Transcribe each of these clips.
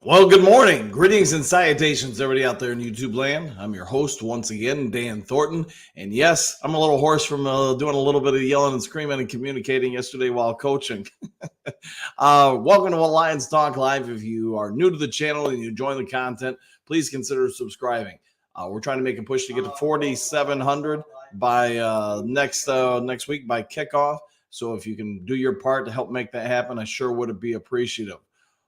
Well, good morning. Greetings and salutations, everybody out there in YouTube land. I'm your host once again, Dan Thornton. And yes, I'm a little hoarse from doing a little bit of yelling and screaming and communicating yesterday while coaching. Welcome to Lions Talk Live. If you are new to the channel and you enjoy the content, please consider subscribing. We're trying to make a push to get to 4,700 by next week by kickoff. So if you can do your part to help make that happen, I sure would be appreciative.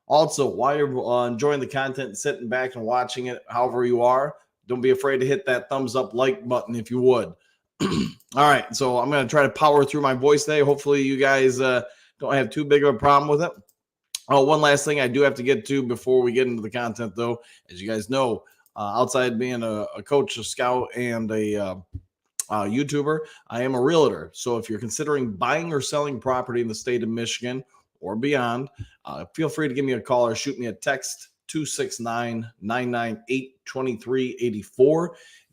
Also, while you're enjoying the content and sitting back and watching it, however you are, don't be afraid to hit that thumbs up like button if you would. All right, so I'm going to try to power through my voice today. Hopefully, you guys don't have too big of a problem with it. Oh, one last thing I do have to get to before we get into the content, though, as you guys know, outside being a coach, a scout, and a YouTuber, I am a realtor. So if you're considering buying or selling property in the state of Michigan or beyond, feel free to give me a call or shoot me a text 269-998-2384. If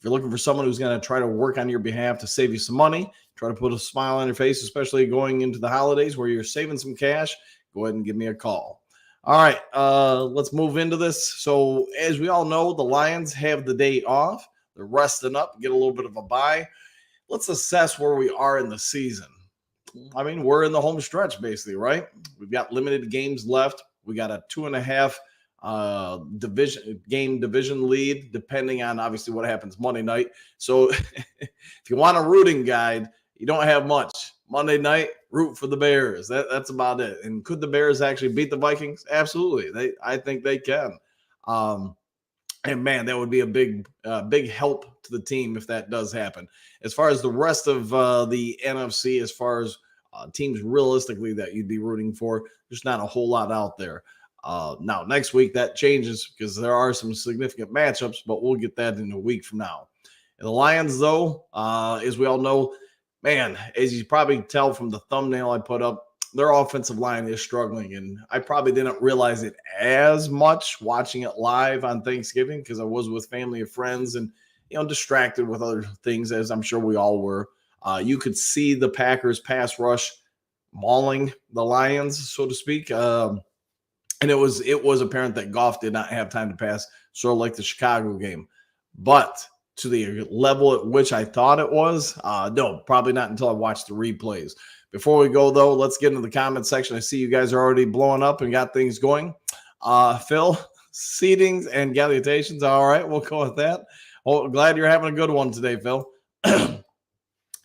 you're looking for someone who's going to try to work on your behalf to save you some money, try to put a smile on your face, especially going into the holidays where you're saving some cash, go ahead and give me a call. All right, let's move into this. So as we all know, the Lions have the day off. They're resting up, get a little bit of a bye. Let's assess where we are in the season. I mean, we're in the home stretch, basically, right? We've got limited games left. We got a 2.5 division lead, depending on obviously what happens Monday night. So if you want a rooting guide, you don't have much. Monday night, root for the Bears. That's about it. And could the Bears actually beat the Vikings? Absolutely. I think they can. And man, that would be a big help to the team if that does happen. As far as the rest of the NFC, as far as teams realistically that you'd be rooting for, there's not a whole lot out there. Now, next week that changes because there are some significant matchups, but we'll get that in a week from now. And the Lions, though, as we all know, man, as you probably tell from the thumbnail I put up, their offensive line is struggling, and I probably didn't realize it as much watching it live on Thanksgiving because I was with family and friends and distracted with other things, as I'm sure we all were. You could see the Packers pass rush mauling the Lions, so to speak, and it was apparent that Goff did not have time to pass, sort of like the Chicago game, but to the level at which I thought it was, no, probably not until I watched the replays. Before we go, though, let's get into the comment section. I see you guys are already blowing up and got things going. Phil, seatings and salutations. All right, we'll go with that. Well, glad you're having a good one today, Phil.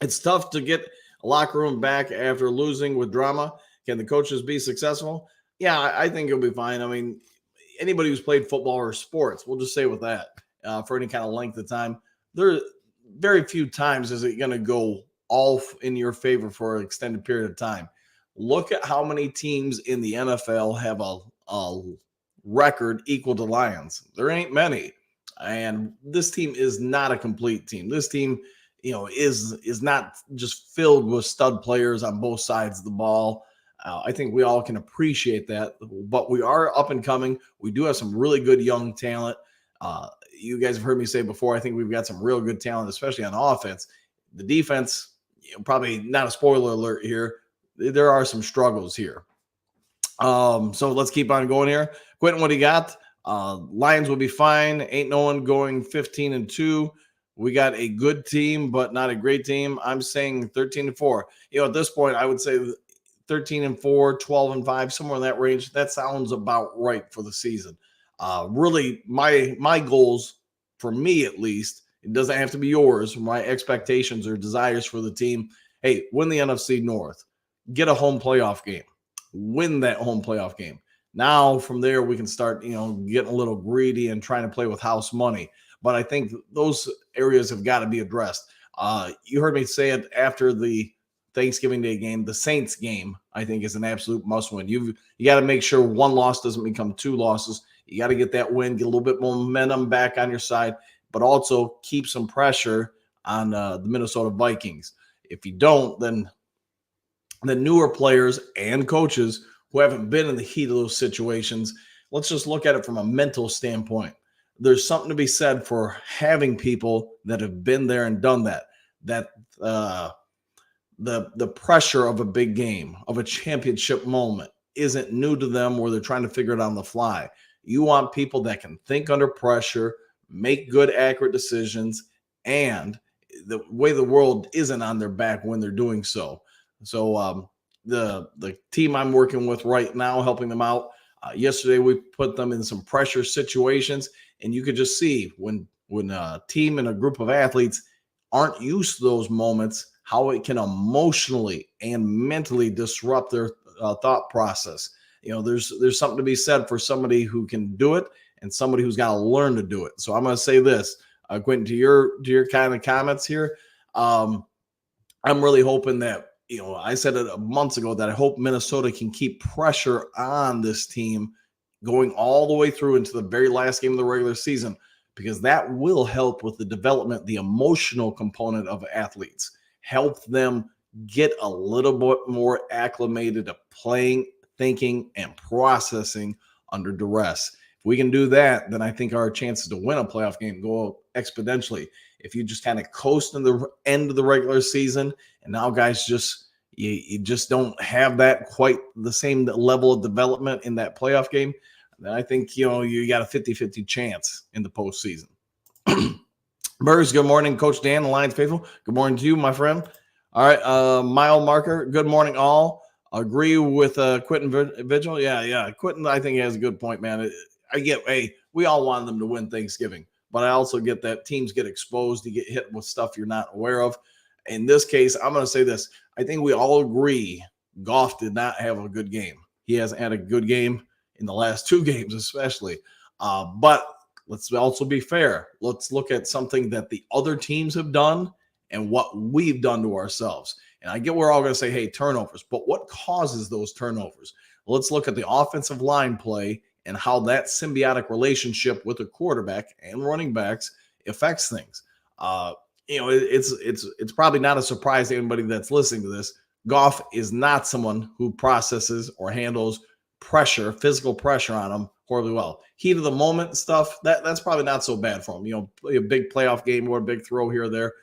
It's tough to get a locker room back after losing with drama. Can the coaches be successful? Yeah, I think it'll be fine. I mean, anybody who's played football or sports, we'll just say with that, for any kind of length of time, there are very few times is it going to go all in your favor for an extended period of time. Look at how many teams in the NFL have a record equal to Lions. There ain't many. And this team is not a complete team. This team, is not just filled with stud players on both sides of the ball. I think we all can appreciate that, but we are up and coming. We do have some really good young talent. You guys have heard me say before, I think we've got some real good talent, especially on offense. The defense, probably not a spoiler alert here. There are some struggles here. So let's keep on going here. Quentin, what do you got? Lions will be fine. Ain't no one going 15-2. We got a good team, but not a great team. I'm saying 13-4. At this point, I would say 13-4, 12-5, somewhere in that range. That sounds about right for the season. Really, my goals, for me at least, it doesn't have to be yours. My expectations or desires for the team, hey, win the NFC North. Get a home playoff game. Win that home playoff game. Now, from there, we can start, getting a little greedy and trying to play with house money. But I think those areas have got to be addressed. You heard me say it after the Thanksgiving Day game. The Saints game, I think, is an absolute must-win. You got to make sure one loss doesn't become two losses. You got to get that win, get a little bit more momentum back on your side, but also keep some pressure on the Minnesota Vikings. If you don't, then the newer players and coaches who haven't been in the heat of those situations, let's just look at it from a mental standpoint. There's something to be said for having people that have been there and done that. The pressure of a big game, of a championship moment, isn't new to them where they're trying to figure it out on the fly. You want people that can think under pressure, make good, accurate decisions, and the way the world isn't on their back when they're doing so. So the team I'm working with right now, helping them out. Yesterday we put them in some pressure situations, and you could just see when a team and a group of athletes aren't used to those moments, how it can emotionally and mentally disrupt their thought process. There's something to be said for somebody who can do it and somebody who's got to learn to do it. So I'm going to say this, Quentin, to your kind of comments here. I'm really hoping that, I said it months ago that I hope Minnesota can keep pressure on this team going all the way through into the very last game of the regular season, because that will help with the development, the emotional component of athletes, help them get a little bit more acclimated to playing, thinking, and processing under duress. If we can do that, then I think our chances to win a playoff game go up exponentially. If you just kind of coast in the end of the regular season, and now guys you just don't have that quite the same level of development in that playoff game, then I think you got a 50-50 chance in the postseason. Burrs, good morning. Coach Dan, the Lions faithful. Good morning to you, my friend. All right, mile marker. Good morning, all. Agree with Quentin Vigil. Yeah. Quentin, I think he has a good point, man. We all want them to win Thanksgiving, but I also get that teams get exposed. You get hit with stuff you're not aware of. In this case, I'm going to say this. I think we all agree Goff did not have a good game. He hasn't had a good game in the last two games, especially. But let's also be fair. Let's look at something that the other teams have done and what we've done to ourselves. And I get we're all going to say, hey, turnovers, but what causes those turnovers? Let's look at the offensive line play and how that symbiotic relationship with the quarterback and running backs affects things. It's probably not a surprise to anybody that's listening to this. Goff is not someone who processes or handles pressure, physical pressure on him horribly well. Heat of the moment stuff, that's probably not so bad for him. A big playoff game or a big throw here or there.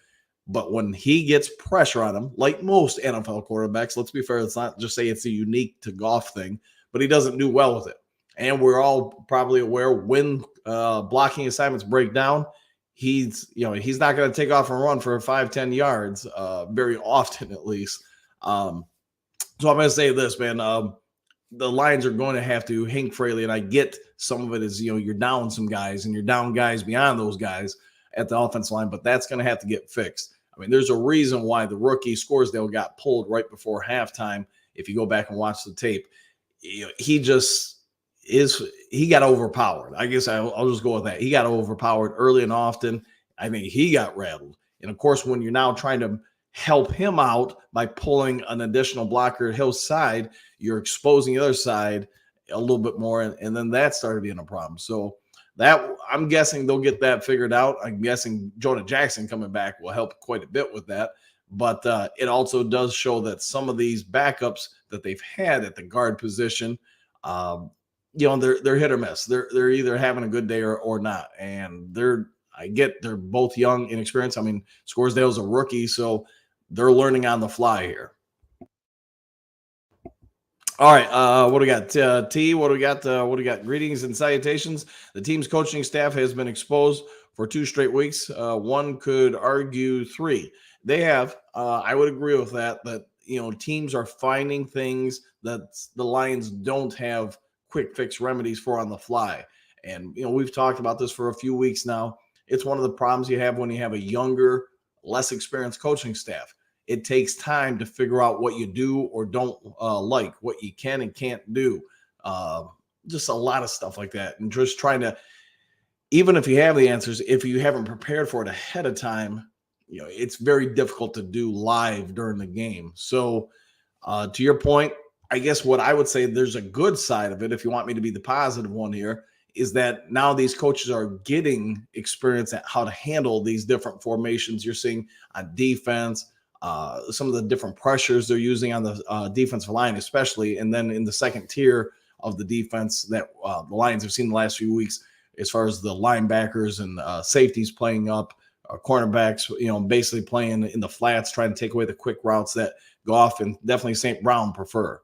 But when he gets pressure on him, like most NFL quarterbacks, let's be fair, let's not just say it's a unique to Goff thing, but he doesn't do well with it. And we're all probably aware when blocking assignments break down, he's not going to take off and run for 5-10 yards very often, at least. So I'm going to say this, man. The Lions are going to have to Hank Fraley, and I get some of it is, you're down some guys and you're down guys beyond those guys at the offensive line, but that's going to have to get fixed. I mean, there's a reason why the rookie Scoresdale got pulled right before halftime. If you go back and watch the tape, he got overpowered. I guess I'll just go with that. He got overpowered early and often. I mean, he got rattled. And of course, when you're now trying to help him out by pulling an additional blocker at his side, you're exposing the other side a little bit more. And then that started being a problem. So that, I'm guessing they'll get that figured out. I'm guessing Jonah Jackson coming back will help quite a bit with that. But it also does show that some of these backups that they've had at the guard position, they're hit or miss. They're either having a good day or not. And they're both young, inexperienced. I mean, Scoresdale's a rookie, so they're learning on the fly here. All right, what do we got? T, what do we got? Greetings and salutations. The team's coaching staff has been exposed for 2 straight weeks. One could argue 3. They have. I would agree with that. That teams are finding things that the Lions don't have quick fix remedies for on the fly. And we've talked about this for a few weeks now. It's one of the problems you have when you have a younger, less experienced coaching staff. It takes time to figure out what you do or don't like, what you can and can't do. Just a lot of stuff like that. And just trying to, even if you have the answers, if you haven't prepared for it ahead of time, it's very difficult to do live during the game. So to your point, I guess what I would say, there's a good side of it, if you want me to be the positive one here, is that now these coaches are getting experience at how to handle these different formations you're seeing on defense, some of the different pressures they're using on the defensive line, especially, and then in the second tier of the defense that the Lions have seen the last few weeks, as far as the linebackers and safeties playing up, cornerbacks, basically playing in the flats, trying to take away the quick routes that Goff and definitely St. Brown prefer.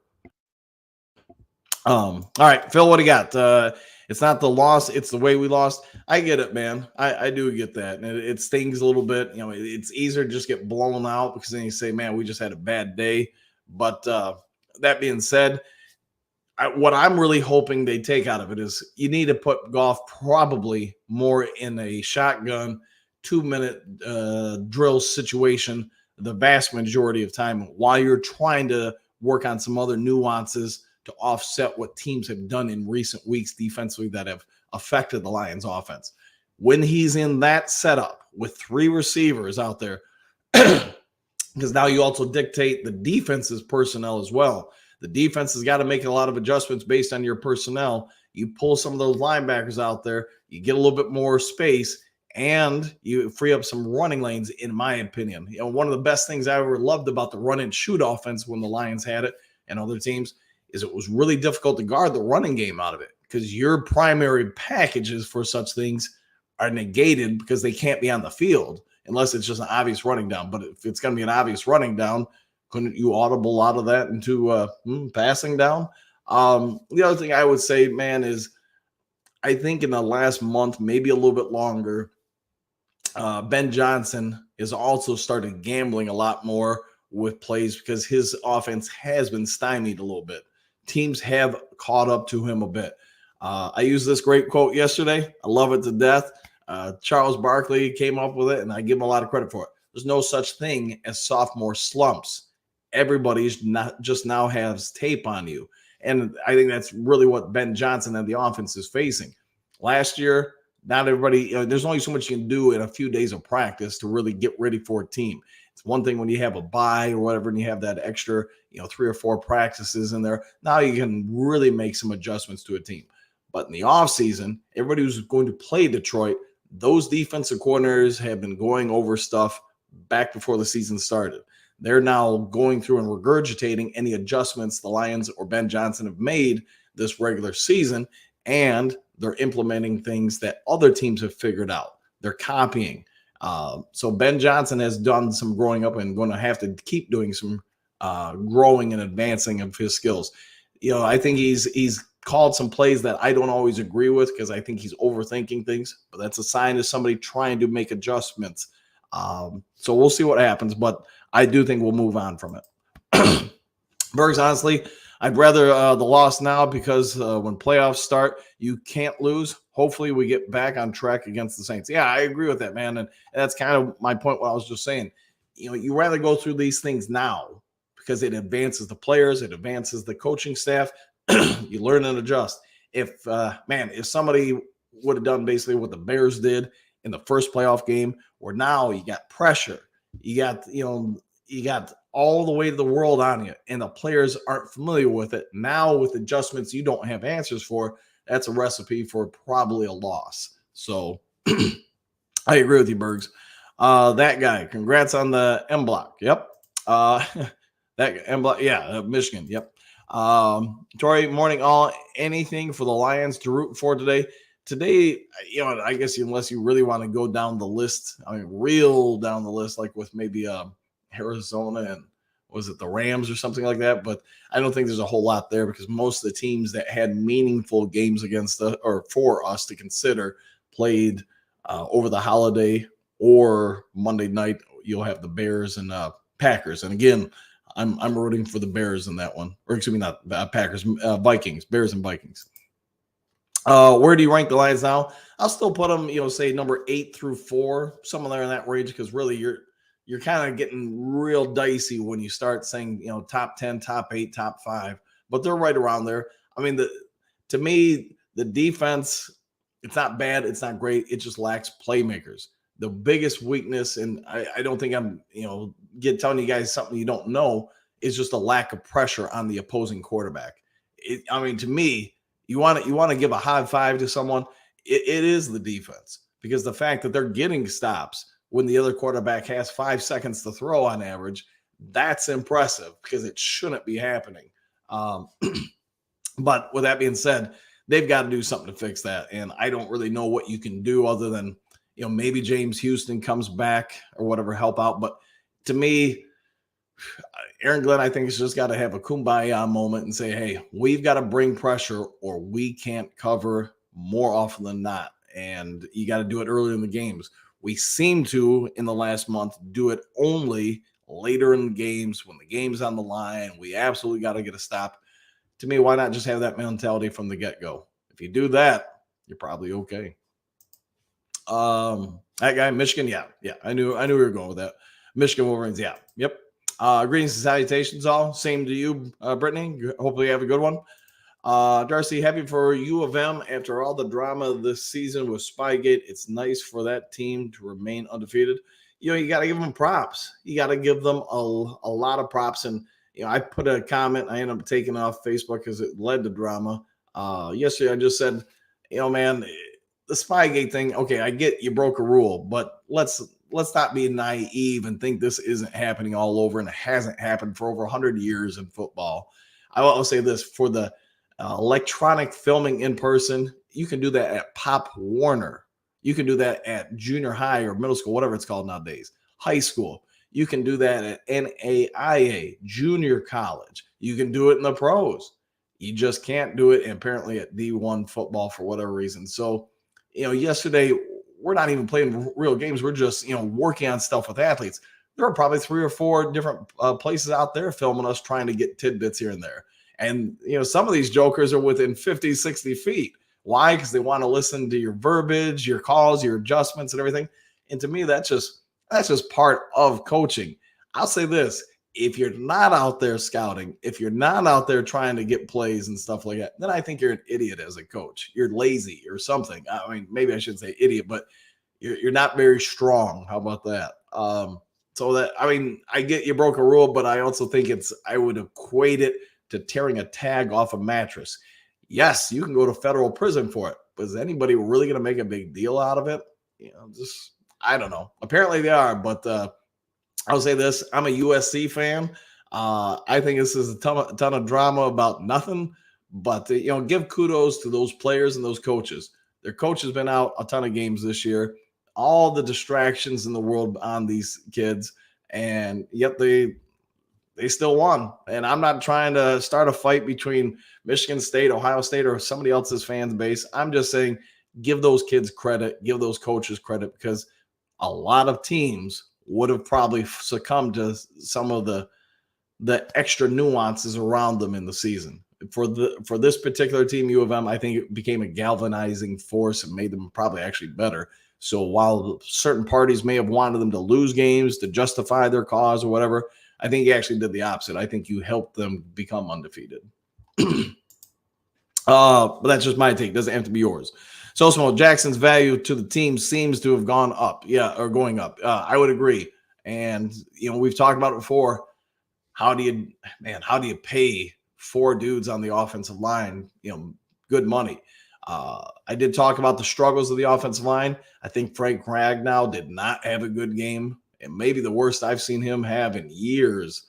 All right, Phil, what do you got? It's not the loss, it's the way we lost. I get it, man. I do get that. And it stings a little bit. It's easier to just get blown out because then you say, man, we just had a bad day. But that being said, what I'm really hoping they take out of it is you need to put Goff probably more in a shotgun 2-minute drill situation the vast majority of time while you're trying to work on some other nuances to offset what teams have done in recent weeks defensively that have affected the Lions offense. When he's in that setup with 3 receivers out there, because now you also dictate the defense's personnel as well. The defense has got to make a lot of adjustments based on your personnel. You pull some of those linebackers out there, you get a little bit more space, and you free up some running lanes, in my opinion. One of the best things I ever loved about the run and shoot offense when the Lions had it and other teams is it was really difficult to guard the running game out of it because your primary packages for such things are negated because they can't be on the field unless it's just an obvious running down. But if it's going to be an obvious running down, couldn't you audible out of that into passing down? The other thing I would say, man, is I think in the last month, maybe a little bit longer, Ben Johnson has also started gambling a lot more with plays because his offense has been stymied a little bit. Teams have caught up to him a bit. I used this great quote yesterday. I love it to death. Charles Barkley came up with it, and I give him a lot of credit for it. There's no such thing as sophomore slumps. Everybody's not just now has tape on you. And I think that's really what Ben Johnson and the offense is facing. Last year, not everybody, there's only so much you can do in a few days of practice to really get ready for a team. It's one thing when you have a bye or whatever, and you have that extra, 3 or 4 practices in there. Now you can really make some adjustments to a team. But in the offseason, everybody who's going to play Detroit, those defensive coordinators have been going over stuff back before the season started. They're now going through and regurgitating any adjustments the Lions or Ben Johnson have made this regular season, and they're implementing things that other teams have figured out. They're copying. So Ben Johnson has done some growing up and going to have to keep doing some growing and advancing of his skills. I think he's called some plays that I don't always agree with because I think he's overthinking things, but that's a sign of somebody trying to make adjustments. So we'll see what happens, but I do think we'll move on from it. Bergs, honestly, I'd rather the loss now because when playoffs start, you can't lose. Hopefully we get back on track against the Saints. Yeah, I agree with that, man. And that's kind of my point what I was just saying. You rather go through these things now because it advances the players, it advances the coaching staff. You learn and adjust. If somebody would have done basically what the Bears did in the first playoff game, where now you got pressure, you got all the weight of the world on you, and the players aren't familiar with it. Now with adjustments you don't have answers for, that's a recipe for probably a loss. So I agree with you, Bergs. That guy, congrats on the M Block. Yep. That M Block, yeah, Michigan. Yep. Tori, morning all. Anything for the Lions to root for today? Today, I guess unless you really want to go down the list, real down the list, like with maybe Arizona and was it the Rams or something like that? But I don't think there's a whole lot there because most of the teams that had meaningful games against us or for us to consider played over the holiday or Monday night. You'll have the Bears and Packers, and again, I'm rooting for the Bears in that one, or excuse me, not Packers, Vikings, Bears and Vikings. Where do you rank the Lions now? I'll still put them, say number 8 through 4, somewhere there in that range, because really you're kind of getting real dicey when you start saying, top 10, top 8, top 5, but they're right around there. To me, the defense, it's not bad, it's not great, it just lacks playmakers. The biggest weakness, and I don't think I'm, telling you guys something you don't know, is just a lack of pressure on the opposing quarterback. To me, you want to give a high five to someone, it is the defense, because the fact that they're getting stops when the other quarterback has 5 seconds to throw on average, that's impressive because it shouldn't be happening. But with that being said, they've got to do something to fix that, and I don't really know what you can do other than maybe James Houston comes back or whatever, help out. But to me, Aaron Glenn, I think, has just got to have a kumbaya moment and say, hey, we've got to bring pressure or we can't cover more often than not. And you got to do it earlier in the games. We seem to, in the last month, do it only later in the games when the game's on the line. We absolutely got to get a stop. To me, why not just have that mentality from the get-go? If you do that, you're probably okay. That guy, Michigan, yeah. I knew we were going with that. Michigan Wolverines, yeah, yep. Greetings and salutations, all. Same to you, Brittany. Hopefully, you have a good one. Darcy, happy for U of M after all the drama this season with Spygate. It's nice for that team to remain undefeated. You got to give them props. You got to give them a lot of props. And I put a comment. I ended up taking it off Facebook because it led to drama. Yesterday, I just said, man, the Spygate thing. Okay, I get you broke a rule, but let's not be naive and think this isn't happening all over, and it hasn't happened for over 100 years in football. I will say this for the electronic filming in person, you can do that at Pop Warner. You can do that at junior high or middle school, whatever it's called nowadays, high school. You can do that at NAIA, junior college. You can do it in the pros. You just can't do it apparently at D1 football for whatever reason. So, yesterday we're not even playing real games. We're just, working on stuff with athletes. There are probably 3 or 4 different places out there filming us trying to get tidbits here and there. And, some of these jokers are within 50, 60 feet. Why? Because they want to listen to your verbiage, your calls, your adjustments and everything. And to me, that's just part of coaching. I'll say this. If you're not out there scouting, if you're not out there trying to get plays and stuff like that, then I think you're an idiot as a coach. You're lazy or something. I mean, maybe I shouldn't say idiot, but you're not very strong. How about that? I get you broke a rule, but I also think I would equate it to tearing a tag off a mattress. Yes, you can go to federal prison for it, but is anybody really going to make a big deal out of it? I don't know. Apparently they are, but I'll say this. I'm a USC fan. I think this is a ton of drama about nothing, but give kudos to those players and those coaches. Their coach has been out a ton of games this year. All the distractions in the world on these kids, and yet they still won. And I'm not trying to start a fight between Michigan State, Ohio State, or somebody else's fan base. I'm just saying give those kids credit, give those coaches credit, because a lot of teams would have probably succumbed to some of the extra nuances around them in the season. For this particular team, U of M, I think it became a galvanizing force and made them probably actually better. So while certain parties may have wanted them to lose games to justify their cause or whatever, I think you actually did the opposite. I think you helped them become undefeated. But that's just my take. Doesn't have to be yours. So small. Jackson's value to the team seems to have gone up. Yeah, or going up. I would agree. And we've talked about it before. How do you pay 4 dudes on the offensive line? Good money. I did talk about the struggles of the offensive line. I think Frank Ragnow did not have a good game, and maybe the worst I've seen him have in years.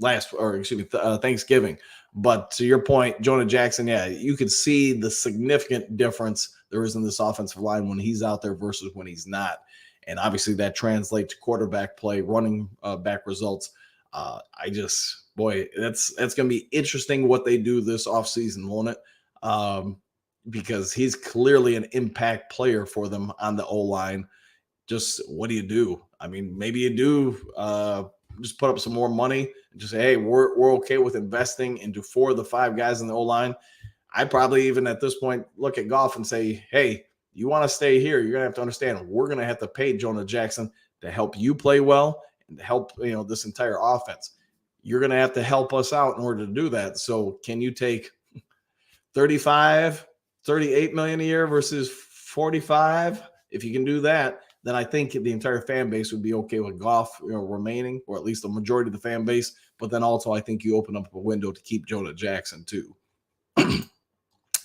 Thanksgiving. But to your point, Jonah Jackson, yeah, you could see the significant difference there is in this offensive line when he's out there versus when he's not. And obviously that translates to quarterback play, running back results. That's going to be interesting what they do this offseason, won't it? Because he's clearly an impact player for them on the O-line. Just what do you do? I mean, maybe you do just put up some more money and just say, hey, we're okay with investing into 4 of the 5 guys in the O-line. I'd probably even at this point look at Goff and say, hey, you want to stay here, you're going to have to understand we're going to have to pay Jonah Jackson to help you play well and to help this entire offense. You're going to have to help us out in order to do that. So can you take 35, 38 million a year versus 45? If you can do that, then I think the entire fan base would be okay with Goff remaining, or at least the majority of the fan base. But then also I think you open up a window to keep Jonah Jackson too.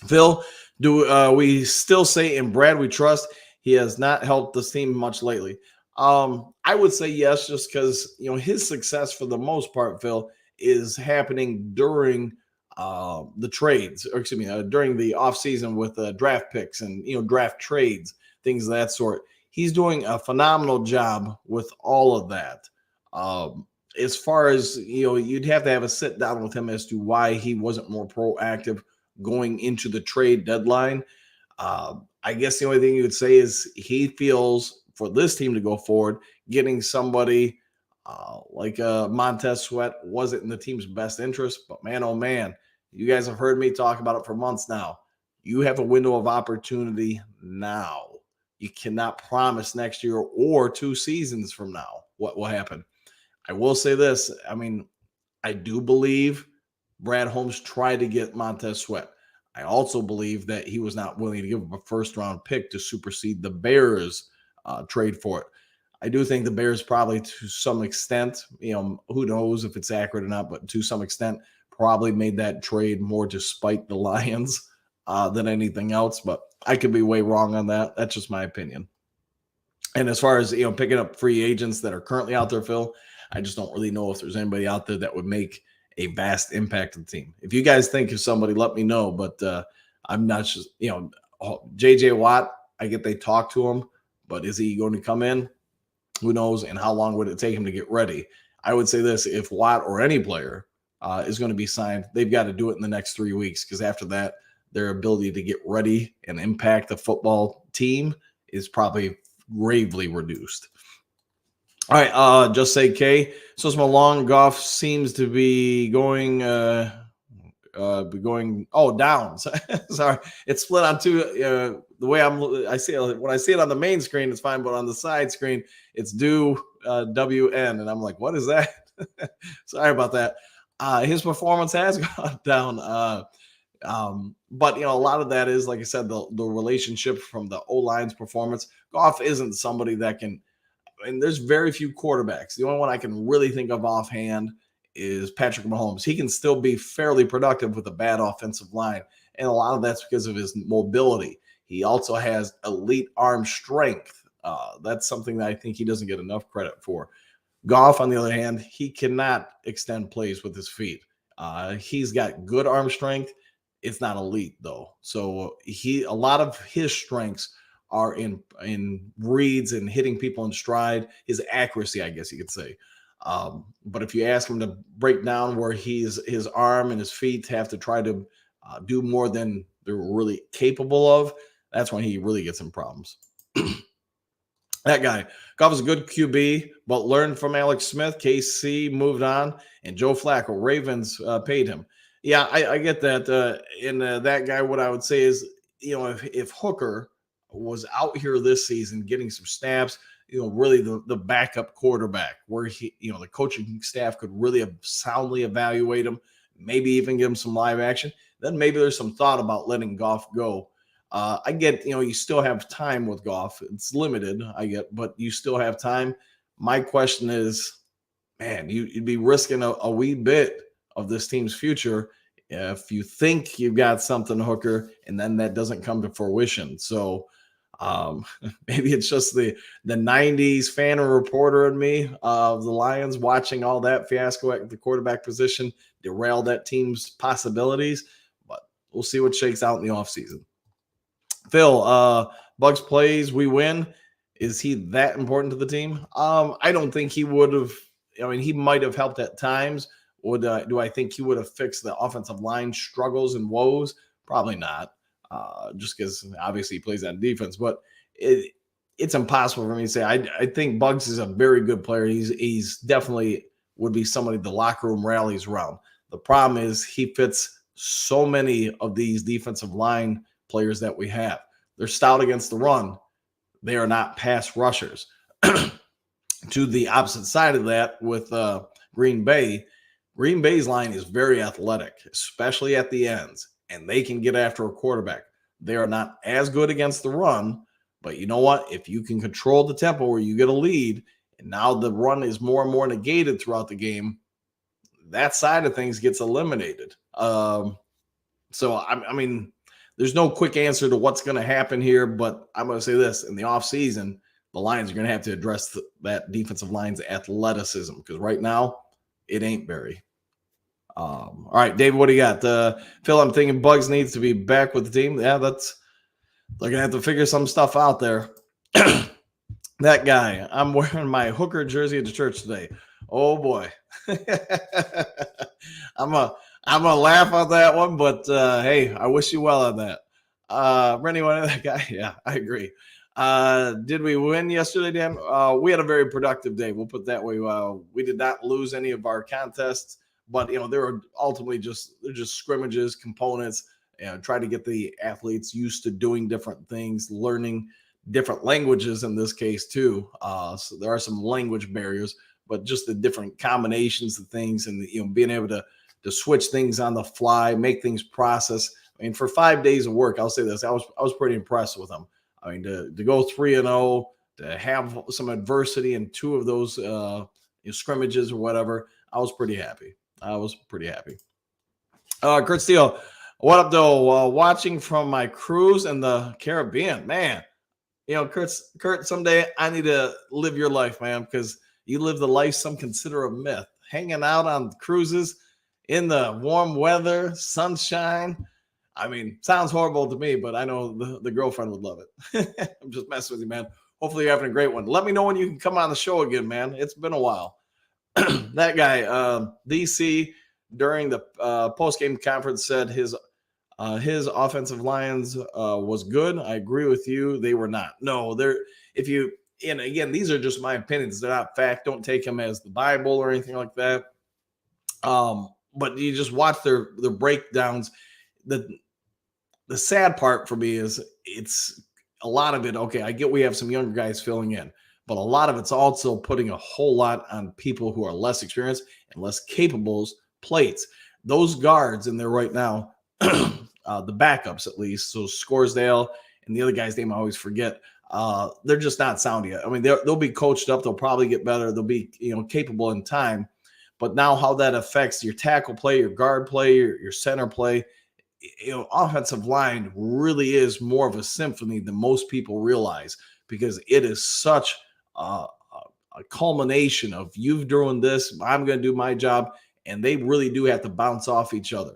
Phil, do we still say in Brad we trust? He has not helped this team much lately. I would say yes, just because his success for the most part, Phil, is happening during the trades, or during the offseason with draft picks and draft trades, things of that sort. He's doing a phenomenal job with all of that. As far as you'd have to have a sit down with him as to why he wasn't more proactive going into the trade deadline. I guess the only thing you would say is he feels for this team to go forward, getting somebody like Montez Sweat wasn't in the team's best interest. But man, oh man, you guys have heard me talk about it for months now. You have a window of opportunity now. You cannot promise next year or 2 seasons from now what will happen. I will say this. I mean, I do believe Brad Holmes tried to get Montez Sweat. I also believe that he was not willing to give up a first round pick to supersede the Bears trade for it. I do think the Bears probably to some extent, who knows if it's accurate or not, but to some extent probably made that trade more to spite the Lions than anything else. But I could be way wrong on that. That's just my opinion. And as far as, picking up free agents that are currently out there, Phil, I just don't really know if there's anybody out there that would make a vast impact on the team. If you guys think of somebody, let me know. But I'm not just, JJ Watt, I get they talk to him, but is he going to come in? Who knows? And how long would it take him to get ready? I would say this: if Watt or any player is going to be signed, they've got to do it in the next 3 weeks, because after that, their ability to get ready and impact the football team is probably gravely reduced. All right, just say K. So some long Goff seems to be going down. Sorry, it's split on two. The way I see it, when I see it on the main screen, it's fine, but on the side screen, it's due WN, and I'm like, what is that? Sorry about that. His performance has gone down. But a lot of that is, like I said, the relationship from the O-line's performance. Goff isn't somebody that can. And there's very few quarterbacks. The only one I can really think of offhand is Patrick Mahomes. He can still be fairly productive with a bad offensive line, and a lot of that's because of his mobility. He also has elite arm strength. That's something that I think he doesn't get enough credit for. Goff, on the other hand, he cannot extend plays with his feet. He's got good arm strength. It's not elite though. So a lot of his strengths are in reads and hitting people in stride, his accuracy, I guess you could say. But if you ask him to break down where his arm and his feet have to try to do more than they're really capable of, that's when he really gets in problems. That guy, Goff is a good QB, but learned from Alex Smith. KC moved on, and Joe Flacco, Ravens paid him. Yeah, I get that. And that guy, what I would say is, if Hooker was out here this season getting some snaps, really the backup quarterback, where the coaching staff could really soundly evaluate him, maybe even give him some live action, then maybe there's some thought about letting Goff go. I get, you still have time with Goff. It's limited, I get, but you still have time. My question is, man, you'd be risking a wee bit of this team's future if you think you've got something, Hooker, and then that doesn't come to fruition. So maybe it's just the 90s fan and reporter in me of the Lions watching all that fiasco at the quarterback position derail that team's possibilities, but we'll see what shakes out in the offseason. Phil, Bugs plays, we win. Is he that important to the team? I don't think he would have. I mean, he might have helped at times. Do I think he would have fixed the offensive line struggles and woes? Probably not. Just because obviously he plays on defense, but it's impossible for me to say. I think Bugs is a very good player. He's definitely would be somebody the locker room rallies around. The problem is he fits so many of these defensive line players that we have. They're stout against the run. They are not pass rushers. To the opposite side of that with Green Bay's line is very athletic, especially at the ends, and they can get after a quarterback. They are not as good against the run, but you know what? If you can control the tempo where you get a lead, and now the run is more and more negated throughout the game, that side of things gets eliminated. So, I mean, there's no quick answer to what's going to happen here, but I'm going to say this. In the offseason, the Lions are going to have to address that defensive line's athleticism, because right now it ain't very. All right, David, what do you got? Phil, I'm thinking Bugs needs to be back with the team. Yeah, they're going to have to figure some stuff out there. That guy, I'm wearing my Hooker jersey at the church today. Oh boy. I'm gonna laugh on that one, but hey, I wish you well on that. Rennie, one of that guy. Yeah, I agree. Did we win yesterday, Dan? We had a very productive day. We'll put it that way. We did not lose any of our contests, but they were ultimately they're just scrimmages, components. Try to get the athletes used to doing different things, learning different languages in this case too. So there are some language barriers, but just the different combinations of things, and being able to switch things on the fly, make things process. I mean, for 5 days of work, I'll say this: I was pretty impressed with them. I mean, to go 3-0, to have some adversity in two of those scrimmages or whatever, I was pretty happy. Kurt Steele, what up, though? Watching from my cruise in the Caribbean, man. Kurt, someday I need to live your life, man, because you live the life some consider a myth. Hanging out on cruises in the warm weather, sunshine. I mean, sounds horrible to me, but I know the girlfriend would love it. I'm just messing with you, man. Hopefully you're having a great one. Let me know when you can come on the show again, man. It's been a while. That guy, DC, during the post-game conference said his offensive lines was good. I agree with you. They were not. No, and again, these are just my opinions. They're not fact. Don't take them as the Bible or anything like that. But you just watch their breakdowns. The sad part for me is it's a lot of it. Okay, I get we have some younger guys filling in, but a lot of it's also putting a whole lot on people who are less experienced and less capable plates. Those guards in there right now, the backups at least, so Scoresdale and the other guy's name I always forget, they're just not sound yet. I mean, they'll be coached up. They'll probably get better. They'll be capable in time. But now how that affects your tackle play, your guard play, your center play, offensive line really is more of a symphony than most people realize, because it is such a culmination of you've doing this, I'm going to do my job, and they really do have to bounce off each other.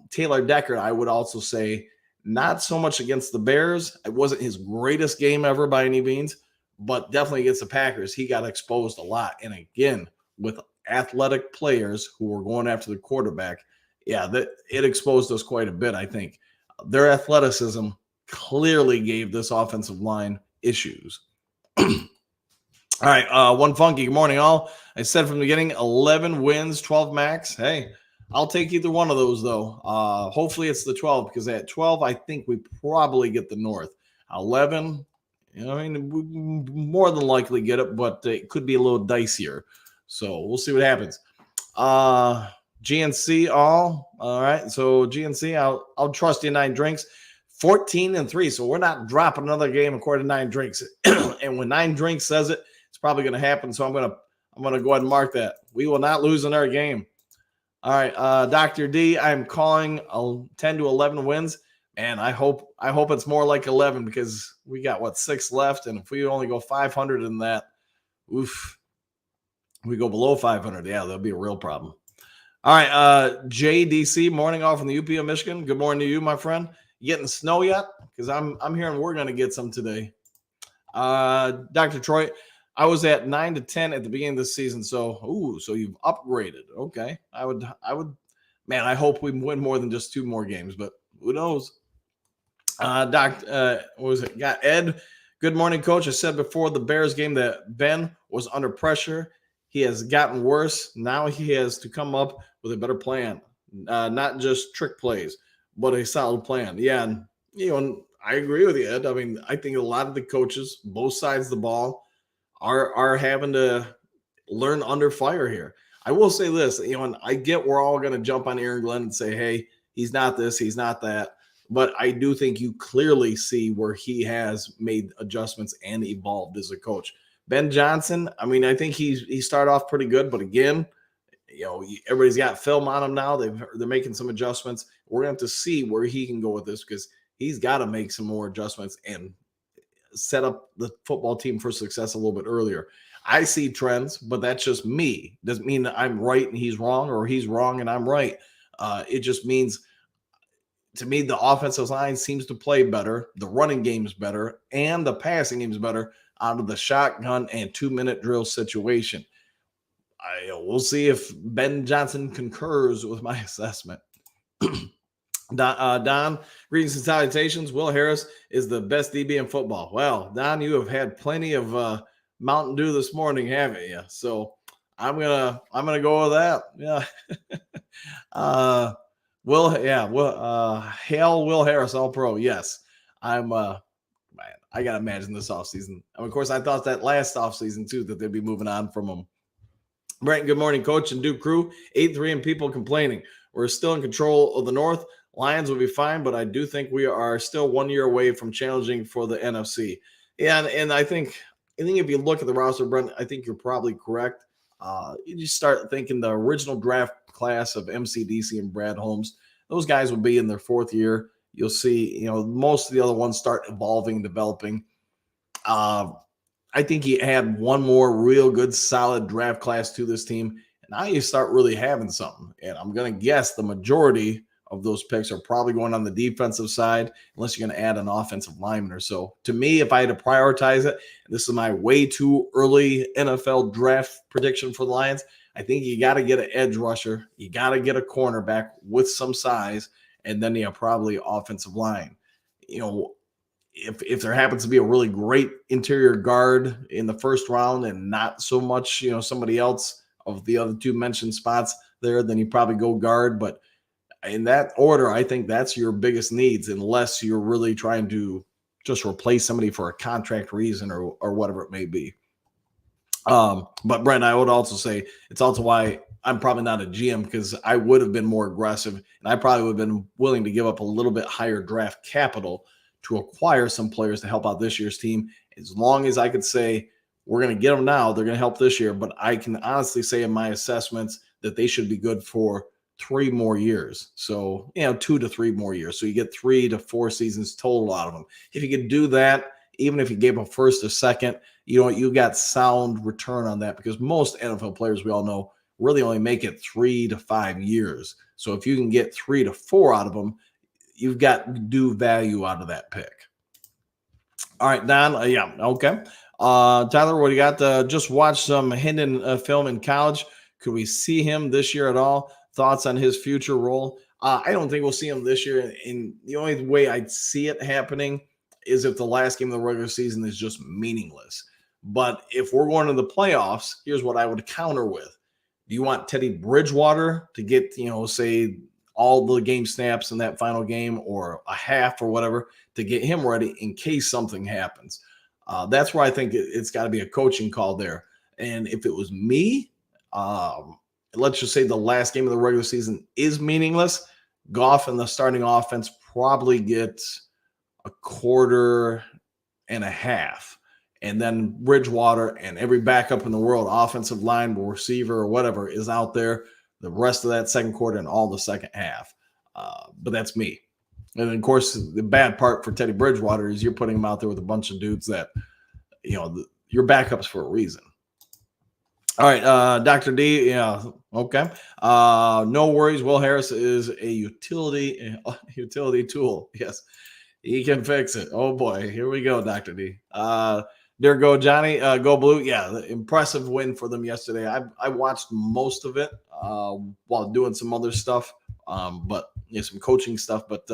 Taylor Decker, I would also say, not so much against the Bears. It wasn't his greatest game ever by any means, but definitely against the Packers, he got exposed a lot. And again, with athletic players who were going after the quarterback, it exposed us quite a bit. I think their athleticism clearly gave this offensive line issues. All right, one funky. Good morning, all. I said from the beginning, 11 wins, 12 max. Hey, I'll take either one of those, though. Hopefully it's the 12, because at 12, I think we probably get the North. 11, I mean, we more than likely get it, but it could be a little dicier. So we'll see what happens. GNC all right. So GNC, I'll trust you 9 drinks, 14-3. So we're not dropping another game according to 9 drinks. And when 9 drinks says it, it's probably going to happen. So I'm gonna go ahead and mark that. We will not lose in our game. All right, Dr. D, I'm calling 10 to 11 wins, and I hope it's more like 11, because we got 6 left, and if we only go 500 in that, oof. We go below 500. Yeah, that'll be a real problem. All right, JDC, morning off from the UP of Michigan. Good morning to you, my friend. You getting snow yet? Because I'm hearing we're going to get some today. Dr. Troy, I was at 9 to 10 at the beginning of the season. So you've upgraded. Okay. I would, man, I hope we win more than just 2 more games, but who knows? What was it? Got Ed. Good morning, Coach. I said before the Bears game that Ben was under pressure. He has gotten worse. Now he has to come up with a better plan, not just trick plays, but a solid plan. Yeah, and I agree with you, Ed. I mean, I think a lot of the coaches, both sides of the ball, are having to learn under fire here. I will say this, and I get we're all going to jump on Aaron Glenn and say, hey, he's not this, he's not that. But I do think you clearly see where he has made adjustments and evolved as a coach. Ben Johnson, I mean, I think he started off pretty good, but again, everybody's got film on him now. They're making some adjustments. We're going to have to see where he can go with this, because he's got to make some more adjustments and set up the football team for success a little bit earlier. I see trends, but that's just me. Doesn't mean that I'm right and he's wrong, or he's wrong and I'm right. It just means, to me, the offensive line seems to play better. The running game is better, and the passing game is better out of the shotgun and 2-minute drill situation. we'll see if Ben Johnson concurs with my assessment. Don, greetings and salutations. Will Harris is the best DB in football. Well, Don, you have had plenty of Mountain Dew this morning, haven't you? So I'm gonna go with that. Yeah. Hail Will Harris, All Pro. Yes, man, I gotta imagine this offseason. And of course, I thought that last offseason too that they'd be moving on from him. Brent, good morning, coach and Duke crew. 8-3 and people complaining. We're still in control of the North. Lions will be fine, but I do think we are still 1 year away from challenging for the NFC. Yeah, and I think if you look at the roster, Brent, I think you're probably correct. You just start thinking the original draft class of MCDC and Brad Holmes, those guys will be in their fourth year. You'll see, most of the other ones start evolving, developing. I think he had one more real good, solid draft class to this team. And now you start really having something. And I'm going to guess the majority of those picks are probably going on the defensive side, unless you're going to add an offensive lineman or so. To me, if I had to prioritize it, and this is my way too early NFL draft prediction for the Lions, I think you got to get an edge rusher. You got to get a cornerback with some size, and then probably offensive line. If there happens to be a really great interior guard in the first round and not so much, somebody else of the other two mentioned spots there, then you probably go guard. But in that order, I think that's your biggest needs, unless you're really trying to just replace somebody for a contract reason or whatever it may be. But Brent, I would also say it's also why I'm probably not a GM, because I would have been more aggressive and I probably would have been willing to give up a little bit higher draft capital to acquire some players to help out this year's team. As long as I could say, we're going to get them now, they're going to help this year. But I can honestly say in my assessments that they should be good for 3 more years. So, 2 to 3 more years. So you get 3 to 4 seasons total out of them. If you could do that, even if you gave a first or second, you got sound return on that, because most NFL players, we all know, really only make it 3 to 5 years. So if you can get 3 to 4 out of them, you've got due value out of that pick. All right, Don. Okay. Tyler, what do you got? Just watch some Hendon film in college. Could we see him this year at all? Thoughts on his future role? I don't think we'll see him this year. And the only way I'd see it happening is if the last game of the regular season is just meaningless. But if we're going to the playoffs, here's what I would counter with. Do you want Teddy Bridgewater to get, say, all the game snaps in that final game, or a half or whatever, to get him ready in case something happens? That's where I think it's got to be a coaching call there. And if it was me, let's just say the last game of the regular season is meaningless, Goff and the starting offense probably gets a quarter and a half. And then Bridgewater and every backup in the world, offensive line, receiver, or whatever, is out there the rest of that second quarter and all the second half. But that's me. And of course, the bad part for Teddy Bridgewater is you're putting him out there with a bunch of dudes that, your backups for a reason. All right, Dr. D, yeah, okay. No worries. Will Harris is a utility tool. Yes, he can fix it. Oh boy, here we go, Dr. D. There go Johnny. Go Blue. Yeah, impressive win for them yesterday. I watched most of it while doing some other stuff, but some coaching stuff. But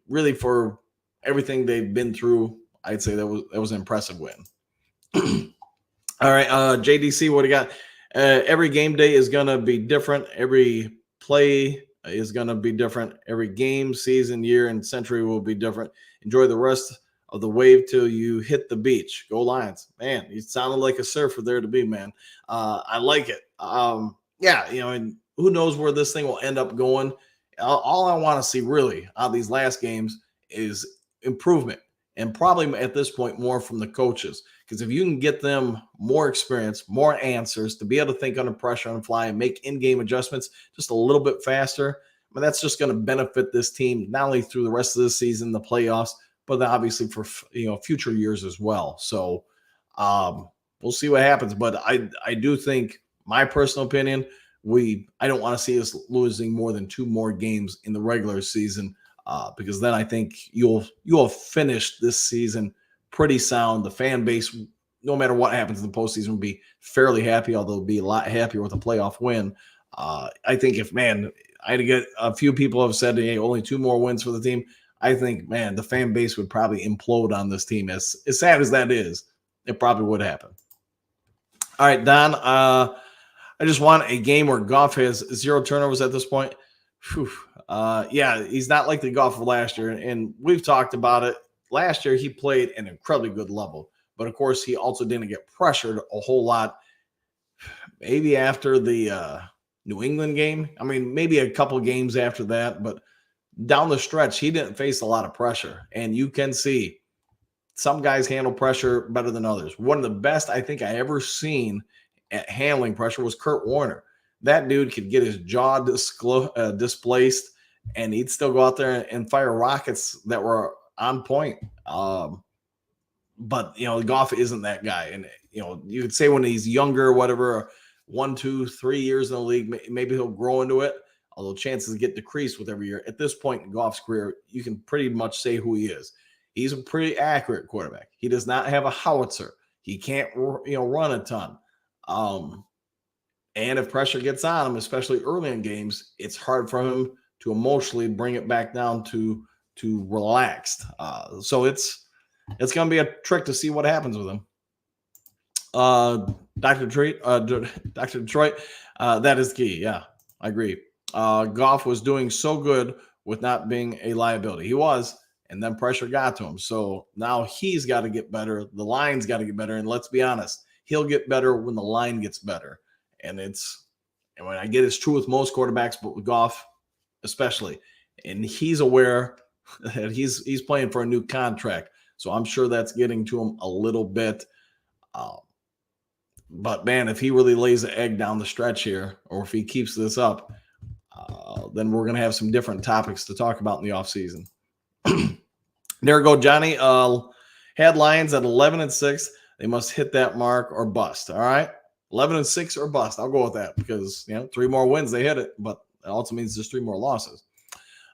really for everything they've been through, I'd say that was an impressive win. All right, JDC, what do you got? Every game day is going to be different. Every play is going to be different. Every game, season, year, and century will be different. Enjoy the rest of the wave till you hit the beach. Go Lions. Man, you sounded like a surfer there to be, man. I like it. And who knows where this thing will end up going. All I want to see really out of these last games is improvement. And probably at this point, more from the coaches. Because if you can get them more experience, more answers to be able to think under pressure on the fly and make in-game adjustments just a little bit faster, that's just going to benefit this team, not only through the rest of the season, the playoffs, but obviously for future years as well. So we'll see what happens. But I do think, my personal opinion, I don't want to see us losing more than 2 more games in the regular season. Because then I think you'll finish this season pretty sound. The fan base, no matter what happens in the postseason, will be fairly happy, although be a lot happier with a playoff win. I think if, man, I had to get a few people have said, hey, only 2 more wins for the team. I think, man, the fan base would probably implode on this team. As sad as that is, it probably would happen. All right, Don. I just want a game where Goff has 0 turnovers at this point. Yeah, he's not like the Goff of last year, and we've talked about it. Last year, he played an incredibly good level, but of course, he also didn't get pressured a whole lot. Maybe after the New England game, I mean, maybe a couple games after that, but down the stretch, he didn't face a lot of pressure, and you can see some guys handle pressure better than others. One of the best I think I ever seen at handling pressure was Kurt Warner. That dude could get his jaw displaced, and he'd still go out there and fire rockets that were on point. But Goff isn't that guy, and you could say when he's younger, whatever, 1, 2, 3 years in the league, maybe he'll grow into it. Although chances get decreased with every year. At this point in Goff's career, you can pretty much say who he is. He's a pretty accurate quarterback. He does not have a howitzer. He can't, run a ton. And if pressure gets on him, especially early in games, it's hard for him to emotionally bring it back down to relaxed. So it's going to be a trick to see what happens with him. Dr. Detroit, that is key. Yeah, I agree. Goff was doing so good with not being a liability. He was, and then pressure got to him. So now he's got to get better. The line's got to get better. And let's be honest, he'll get better when the line gets better. And when I get it's true with most quarterbacks, but with Goff especially. And he's aware that he's playing for a new contract. So I'm sure that's getting to him a little bit. But man, if he really lays the egg down the stretch here, or if he keeps this up, then we're going to have some different topics to talk about in the offseason. There we go, Johnny. Had Lions at 11-6. They must hit that mark or bust. All right, 11-6 or bust. I'll go with that because 3 more wins, they hit it, but it also means there's 3 more losses.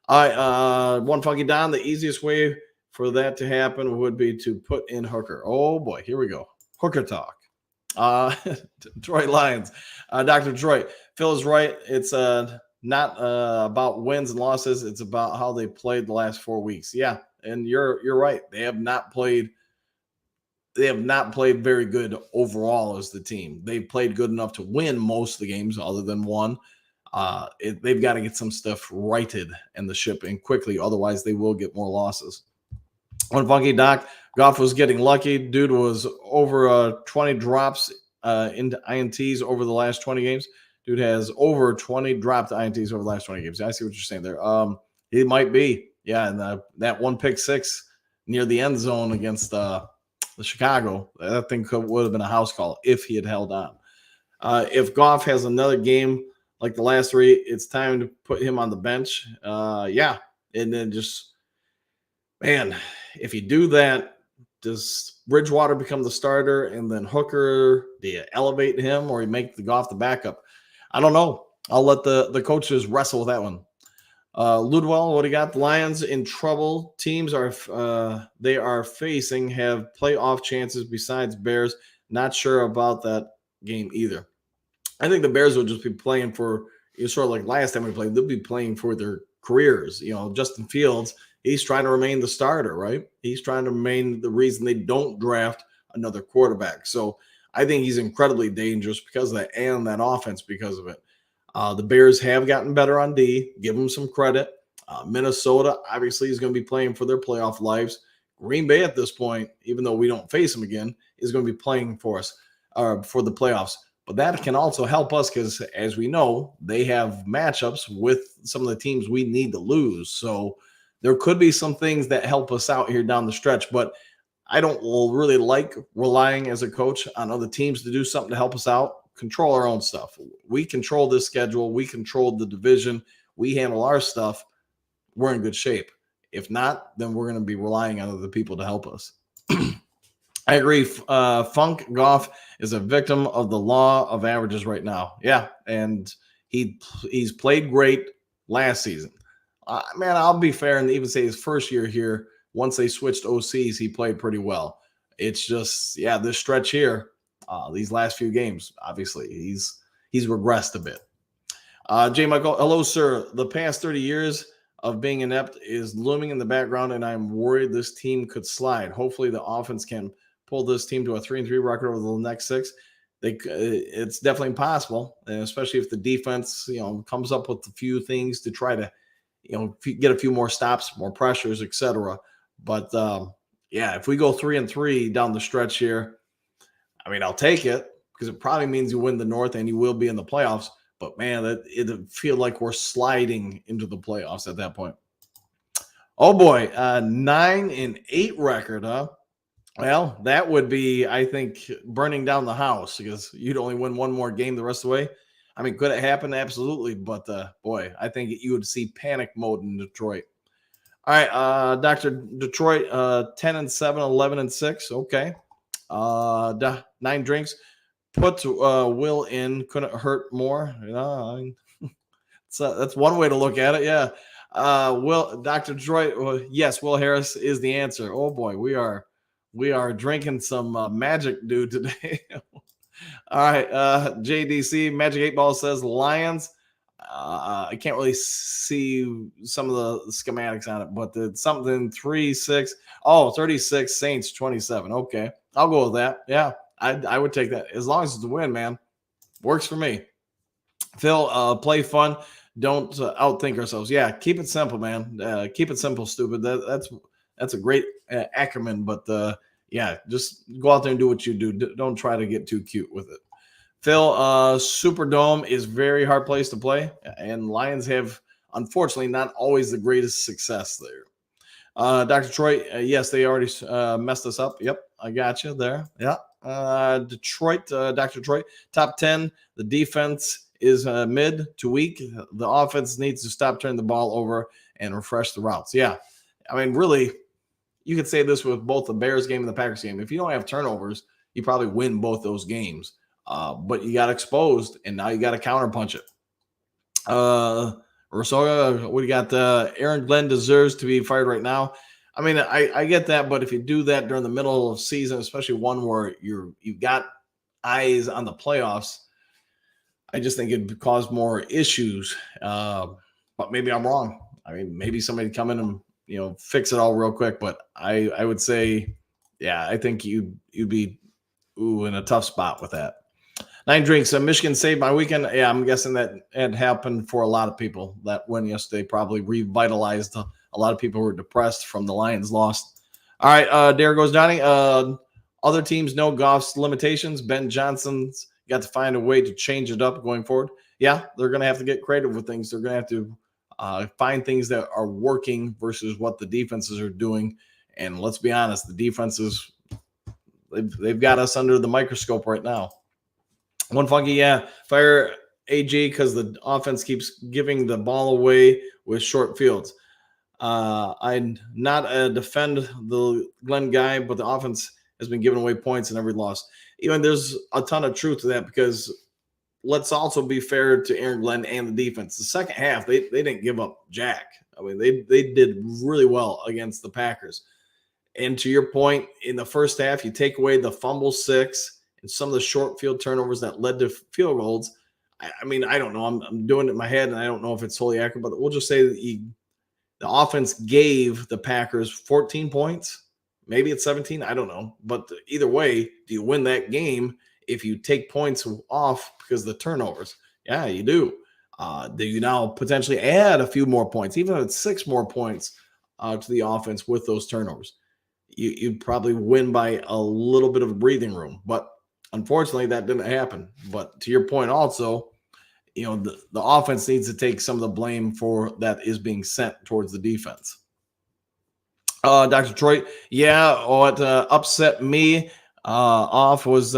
All right, one funky Don. The easiest way for that to happen would be to put in Hooker. Oh boy, here we go. Hooker talk. Detroit Lions. Dr. Detroit. Phil is right. It's not about wins and losses. It's about how they played the last 4 weeks. Yeah, and you're right. They have not played very good overall as the team. They've played good enough to win most of the games other than one. They've got to get some stuff righted in the ship and quickly. Otherwise, they will get more losses. One funky Doc. Goff was getting lucky. Dude was over 20 drops into INTs over the last 20 games. Dude has over 20 dropped INTs over the last 20 games. I see what you're saying there. He might be. Yeah, and that one pick six near the end zone against the Chicago, that thing would have been a house call if he had held on. If Goff has another game like the last 3, it's time to put him on the bench. Yeah, and then just, man, if you do that, does Bridgewater become the starter and then Hooker, do you elevate him or you make the Goff the backup? I don't know. I'll let the coaches wrestle with that one. Ludwell, what do you got? The Lions in trouble. Teams they are facing have playoff chances besides Bears. Not sure about that game either. I think the Bears will just be playing for, sort of like last time we played, they'll be playing for their careers. Justin Fields, he's trying to remain the starter, right? He's trying to remain the reason they don't draft another quarterback. So I think he's incredibly dangerous because of that and that offense because of it. The Bears have gotten better on D. Give them some credit. Minnesota, obviously, is going to be playing for their playoff lives. Green Bay at this point, even though we don't face them again, is going to be playing for us for the playoffs. But that can also help us because, as we know, they have matchups with some of the teams we need to lose. So there could be some things that help us out here down the stretch. But I don't really like relying as a coach on other teams to do something to help us out. Control our own stuff. We control this schedule. We control the division. We handle our stuff. We're in good shape. If not, then we're going to be relying on other people to help us. I agree. Funk Goff is a victim of the law of averages right now. Yeah, and he's played great last season. Man, I'll be fair and even say his first year here, once they switched OCs, he played pretty well. It's just, yeah, this stretch here, these last few games, obviously, he's regressed a bit. J. Michael, hello, sir. The past 30 years of being inept is looming in the background, and I'm worried this team could slide. Hopefully, the offense can pull this team to a 3-3 record over the next six. It's definitely possible, and especially if the defense, comes up with a few things to try to, get a few more stops, more pressures, etc. But yeah, if we go 3-3 down the stretch here, I mean, I'll take it because it probably means you win the North and you will be in the playoffs. But man, it feel like we're sliding into the playoffs at that point. Oh boy, 9-8 record, huh? Well, that would be, I think, burning down the house because you'd only win one more game the rest of the way. I mean, could it happen? Absolutely. But boy, I think you would see panic mode in Detroit. All right, Dr. Detroit, 10-7, 11-6. Okay. 9 drinks. Put Will in. Couldn't hurt more. So that's one way to look at it. Yeah. Will Dr. Detroit? Yes, Will Harris is the answer. Oh boy, we are drinking some Magic Dude today. All right, JDC Magic 8 Ball says Lions. I can't really see some of the schematics on it, but it's something 3-6. Oh, 36 Saints 27. Okay, I'll go with that. Yeah, I would take that as long as it's a win, man. Works for me. Phil, play fun. Don't outthink ourselves. Yeah, keep it simple, man. Keep it simple, stupid. That's a great acronym, but yeah, just go out there and do what you do. Don't try to get too cute with it. Phil, Superdome is very hard place to play, and Lions have, unfortunately, not always the greatest success there. Dr. Troy, yes, they already messed us up. Yep, I got you there. Yeah. Detroit, Dr. Troy, top 10. The defense is mid to weak. The offense needs to stop turning the ball over and refresh the routes. Yeah. I mean, really, you could say this with both the Bears game and the Packers game. If you don't have turnovers, you probably win both those games. But you got exposed, and now you got to counterpunch it. Rosoga, we got Aaron Glenn deserves to be fired right now. I mean, I get that, but if you do that during the middle of the season, especially one where you've got eyes on the playoffs, I just think it'd cause more issues. But maybe I'm wrong. I mean, maybe somebody come in and fix it all real quick. But I would say, yeah, I think you'd be in a tough spot with that. 9 drinks. Michigan saved my weekend. Yeah, I'm guessing that had happened for a lot of people. That win yesterday probably revitalized a lot of people who were depressed from the Lions lost. All right, there goes Johnny. Other teams know Goff's limitations. Ben Johnson's got to find a way to change it up going forward. Yeah, they're going to have to get creative with things. They're going to have to find things that are working versus what the defenses are doing. And let's be honest, the defenses, they've got us under the microscope right now. One funky, yeah, fire AG because the offense keeps giving the ball away with short fields. I'm not a defend the Glenn guy, but the offense has been giving away points in every loss. Even there's a ton of truth to that because let's also be fair to Aaron Glenn and the defense. The second half, they didn't give up jack. I mean, they did really well against the Packers. And to your point, in the first half, you take away the fumble 6 and some of the short field turnovers that led to field goals. I mean, I don't know. I'm doing it in my head, and I don't know if it's totally accurate, but we'll just say that the offense gave the Packers 14 points. Maybe it's 17. I don't know. But either way, do you win that game if you take points off because of the turnovers? Yeah, you do. Do you now potentially add a few more points, even if it's 6 more points to the offense with those turnovers? You'd probably win by a little bit of a breathing room. But unfortunately, that didn't happen. But to your point also, the offense needs to take some of the blame for that is being sent towards the defense. Dr. Troy, yeah, what upset me off was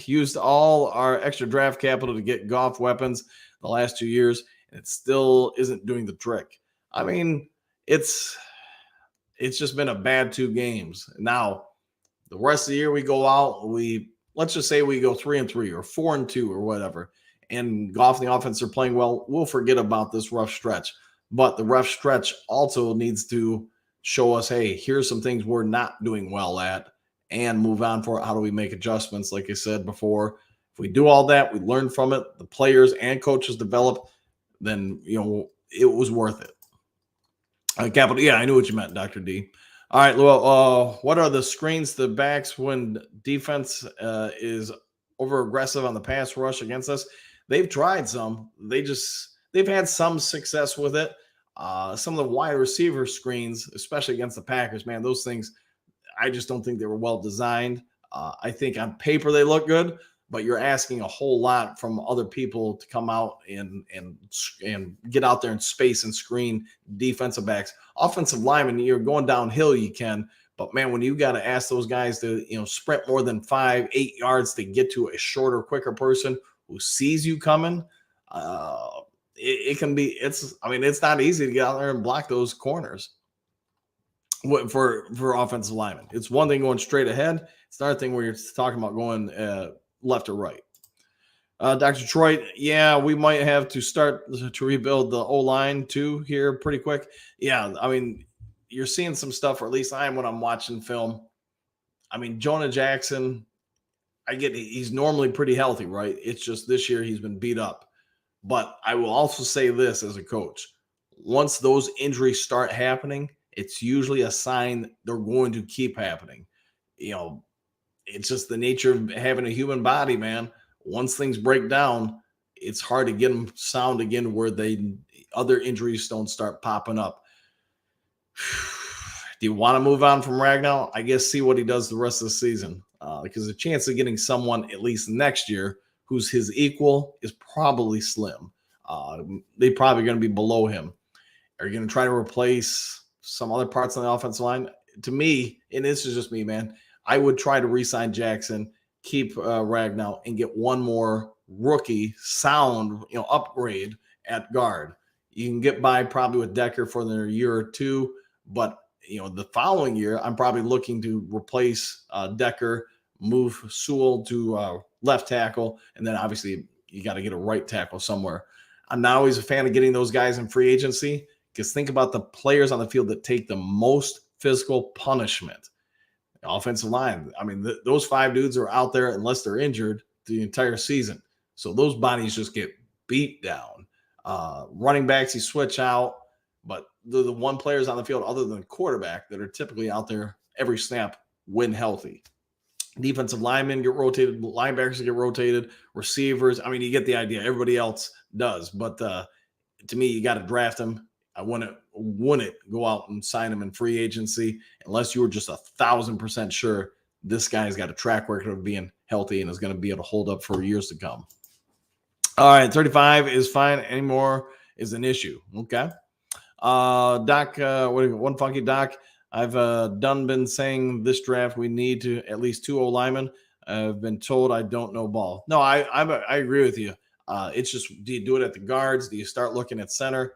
used all our extra draft capital to get Goff weapons the last 2 years, and it still isn't doing the trick. I mean, it's just been a bad 2 games. Now, the rest of the year we go out, let's just say we go 3-3 or 4-2 or whatever, and Goff and the offense are playing well. We'll forget about this rough stretch. But the rough stretch also needs to show us, hey, here's some things we're not doing well at, and move on for it? How do we make adjustments? Like I said before, if we do all that, we learn from it, the players and coaches develop, then, it was worth it. Capital. Yeah, I knew what you meant, Dr. D. All right, well, what are the screens to backs when defense is over aggressive on the pass rush against us? They've tried some. They've had some success with it. Some of the wide receiver screens, especially against the Packers, man, those things, I just don't think they were well designed. I think on paper they look good, but you're asking a whole lot from other people to come out and get out there in space and screen defensive backs. Offensive linemen, you're going downhill, you can, but man, when you got to ask those guys to sprint more than 5-8 yards to get to a shorter, quicker person who sees you coming, it can be. It's not easy to get out there and block those corners for offensive linemen. It's one thing going straight ahead. It's another thing where you're talking about going left or right. Dr. Detroit, yeah, we might have to start to rebuild the O-line too here pretty quick. Yeah, you're seeing some stuff, or at least I am when I'm watching film. Jonah Jackson, I get he's normally pretty healthy, right? It's just this year he's been beat up. But I will also say this as a coach. Once those injuries start happening, it's usually a sign they're going to keep happening. It's just the nature of having a human body, man. Once things break down, it's hard to get them sound again where other injuries don't start popping up. Do you want to move on from Ragnow? I guess see what he does the rest of the season, because the chance of getting someone at least next year who's his equal is probably slim. They're probably going to be below him. Are you going to try to replace some other parts on the offensive line? To me, and this is just me, man, I would try to re-sign Jackson, keep Ragnow, and get one more rookie sound, upgrade at guard. You can get by probably with Decker for another year or two, but the following year, I'm probably looking to replace Decker, move Sewell to left tackle, and then obviously you got to get a right tackle somewhere. I'm not always a fan of getting those guys in free agency, because think about the players on the field that take the most physical punishment. Offensive line. Those 5 dudes are out there unless they're injured the entire season. So those bodies just get beat down. Running backs, you switch out, but the one players on the field other than the quarterback that are typically out there every snap when healthy. Defensive linemen get rotated, linebackers get rotated, receivers. You get the idea. Everybody else does. But to me, you got to draft them. I wouldn't go out and sign him in free agency unless you were just 1,000% sure this guy's got a track record of being healthy and is going to be able to hold up for years to come. All right, 35 is fine. Any more is an issue. Okay. Doc, one funky Doc. I've been saying this draft we need to at least 2 O-linemen. I've been told I don't know ball. No, I agree with you. It's just, do you do it at the guards? Do you start looking at center?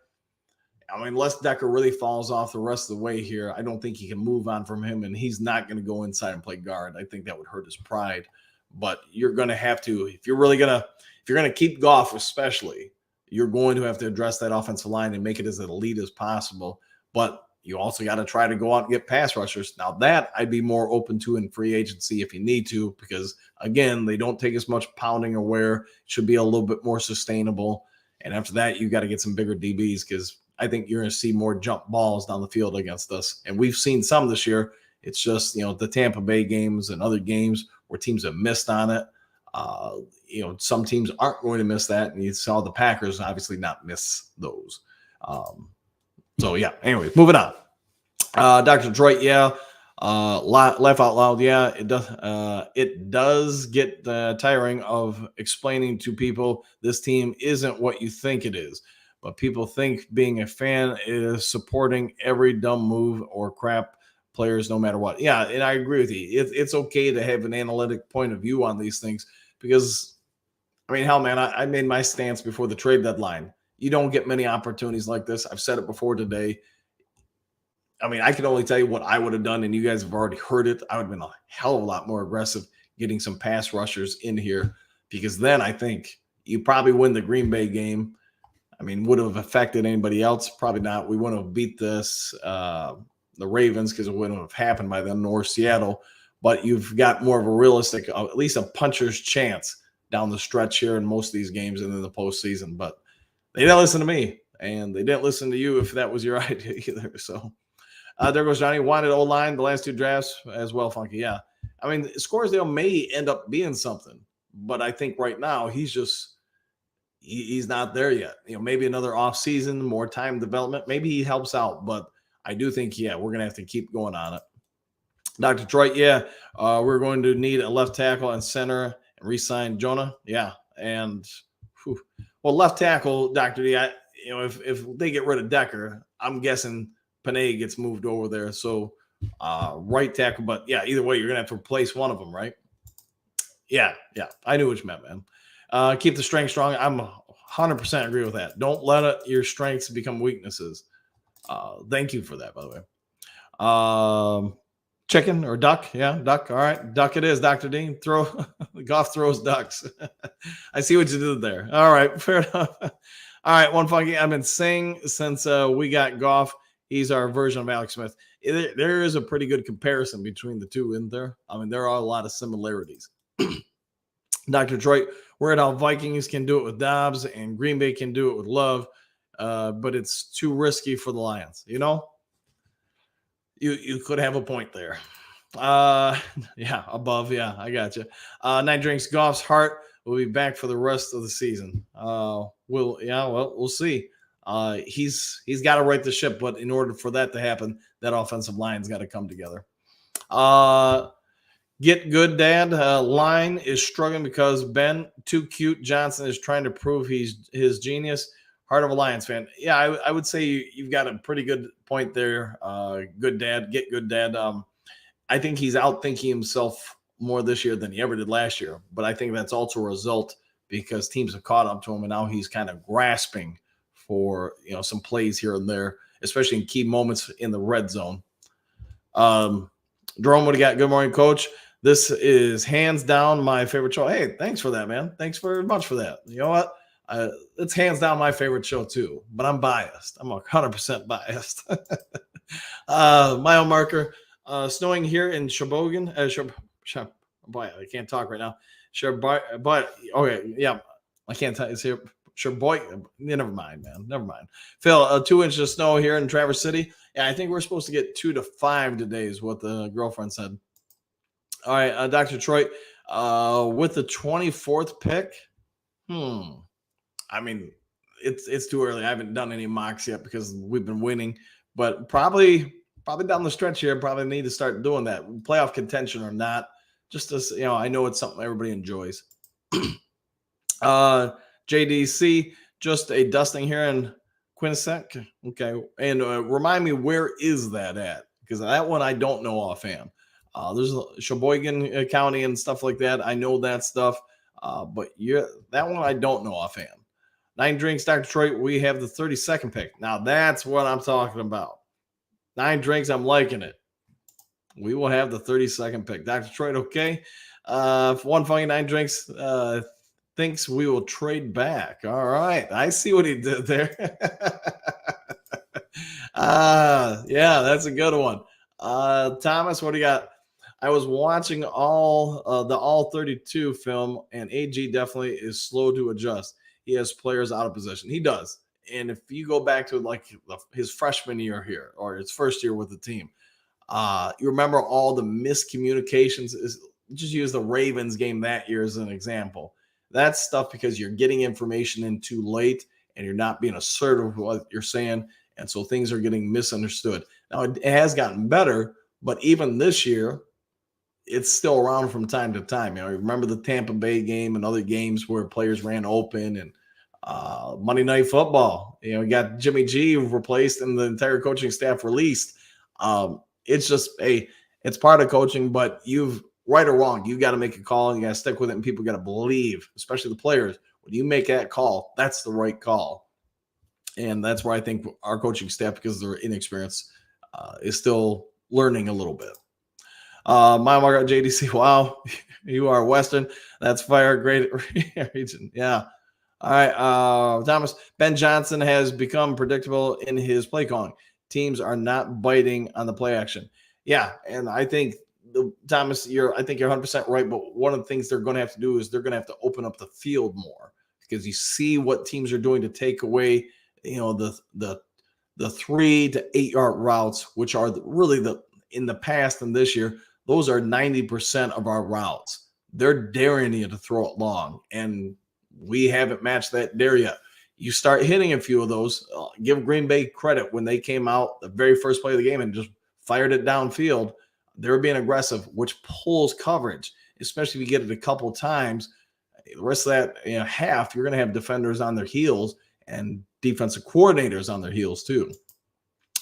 Unless Decker really falls off the rest of the way here, I don't think you can move on from him, and he's not going to go inside and play guard. I think that would hurt his pride. But you're going to have to, if you're going to keep Goff, especially, you're going to have to address that offensive line and make it as elite as possible. But you also got to try to go out and get pass rushers. Now that I'd be more open to in free agency if you need to, because again, they don't take as much pounding or wear. It should be a little bit more sustainable. And after that, you got to get some bigger DBs, because I think you're going to see more jump balls down the field against us. And we've seen some this year. It's just, the Tampa Bay games and other games where teams have missed on it. Some teams aren't going to miss that. And you saw the Packers obviously not miss those. So yeah, anyway, moving on. Dr. Detroit, yeah. Laugh out loud. Yeah, it does get tiring of explaining to people this team isn't what you think it is. But people think being a fan is supporting every dumb move or crap players no matter what. Yeah, and I agree with you. It's okay to have an analytic point of view on these things because, hell, man, I made my stance before the trade deadline. You don't get many opportunities like this. I've said it before today. I can only tell you what I would have done, and you guys have already heard it. I would have been a hell of a lot more aggressive getting some pass rushers in here, because then I think you probably win the Green Bay game. Would have affected anybody else? Probably not. We wouldn't have beat the Ravens because it wouldn't have happened by then, nor Seattle. but you've got more of a realistic, at least a puncher's chance down the stretch here in most of these games and in the postseason. But they didn't listen to me, and they didn't listen to you if that was your idea either. So there goes Johnny. Wanted O line the last two drafts as well, Funky. Yeah, I mean Scoresdale may end up being something, but I think right now he's not there yet. Maybe another off season, more time development. Maybe he helps out, but I do think we're gonna have to keep going on it. Dr. Detroit, we're going to need a left tackle and center and re-sign Jonah. Yeah, and well, left tackle, Dr. D. If they get rid of Decker, I'm guessing Panay gets moved over there. So right tackle, but yeah, either way, you're gonna have to replace one of them, right? Yeah, I knew what you meant, man. Keep the strength strong. I'm 100% agree with that. Don't let your strengths become weaknesses. Thank you for that, by the way. Chicken or duck? Yeah, duck. All right, duck it is, Dr. Dean. Goff throws ducks. I see what you did there. All right, fair enough. All right, one funky. I've been saying since we got Goff, he's our version of Alex Smith. There is a pretty good comparison between the two, isn't there? I mean, there are a lot of similarities. Dr. Detroit, we're at how Vikings can do it with Dobbs and Green Bay can do it with Love, but it's too risky for the Lions. You could have a point there. Above. Yeah, I got you. Nine Drinks Goff's heart will be back for the rest of the season. We'll see. He's got to right the ship, but in order for that to happen, that offensive line's got to come together. Get good, Dad. Line is struggling because Ben, too cute. Johnson is trying to prove he's his genius. Heart of a Lions fan. Yeah, I would say you've got a pretty good point there. Good dad, get good dad. I think he's outthinking himself more this year than he ever did last year. But I think that's also a result because teams have caught up to him, and now he's kind of grasping for some plays here and there, especially in key moments in the red zone. Jerome, what do you got? Good morning, Coach. This is hands down my favorite show. Hey, thanks for that, man. Thanks very much for that. You know what? It's hands down my favorite show too, but I'm biased. I'm 100% biased. Mile marker, snowing here in Sheboygan. Boy, I can't talk right now. But okay, yeah, I can't tell. It's here. Sheboygan. Never mind, man. Never mind. Phil, 2 inches of snow here in Traverse City. Yeah, I think we're supposed to get 2 to 5 today, is what the girlfriend said. All right, Dr. Detroit, with the 24th pick. I mean, it's too early. I haven't done any mocks yet because we've been winning, but probably down the stretch here, probably need to start doing that. Playoff contention or not, just as I know it's something everybody enjoys. JDC, just a dusting here in Quinnipiac. Okay, and remind me, where is that at? Because that one I don't know offhand. There's Sheboygan County and stuff like that. I know that stuff, but that one I don't know offhand. 9 Drinks, Dr. Detroit, we have the 32nd pick. Now, that's what I'm talking about. 9 Drinks, I'm liking it. We will have the 32nd pick. Dr. Detroit, okay. One funny 9 Drinks thinks we will trade back. All right. I see what he did there. Yeah, that's a good one. Thomas, what do you got? I was watching all 32 film, and AG definitely is slow to adjust. He has players out of position. He does. And if you go back to his freshman year here or his first year with the team, you remember all the miscommunications. Just use the Ravens game that year as an example. That's stuff because you're getting information in too late and you're not being assertive with what you're saying. And so things are getting misunderstood. Now, it has gotten better, but even this year, it's still around from time to time. Remember the Tampa Bay game and other games where players ran open, and Monday Night Football. We got Jimmy G replaced and the entire coaching staff released. It's just it's part of coaching, but you've right or wrong, you got to make a call and you got to stick with it, and people got to believe, especially the players, when you make that call, that's the right call. And that's where I think our coaching staff, because of their inexperience, is still learning a little bit. My Margaret JDC, wow, you are Western. That's fire, great region. Yeah. All right. Thomas, Ben Johnson has become predictable in his play calling. Teams are not biting on the play action. Yeah, and I think Thomas, I think you're 100% right. But one of the things they're going to have to do is they're going to have to open up the field more, because you see what teams are doing to take away, the 3 to 8 yard routes, which are really in the past and this year, those are 90% of our routes. They're daring you to throw it long, and we haven't matched that dare yet. You start hitting a few of those. Give Green Bay credit when they came out the very first play of the game and just fired it downfield. They were being aggressive, which pulls coverage, especially if you get it a couple times. The rest of that half, you're going to have defenders on their heels and defensive coordinators on their heels too.